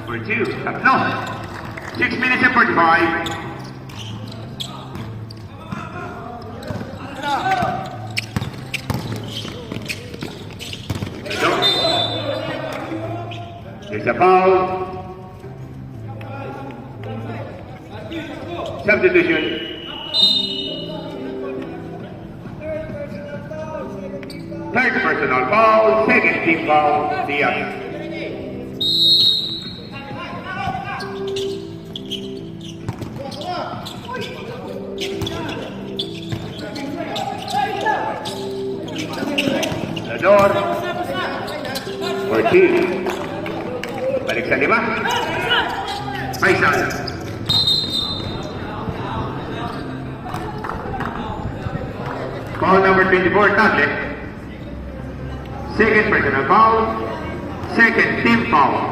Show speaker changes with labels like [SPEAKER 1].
[SPEAKER 1] For 2. Tatlo. 6 minutes and 45. There's a foul. Substitution. Third personal foul, second team foul, Diaz. Lador. 14. Balik sa 5. Faisal. Foul number 24, Tagle. Second personal foul, second team foul.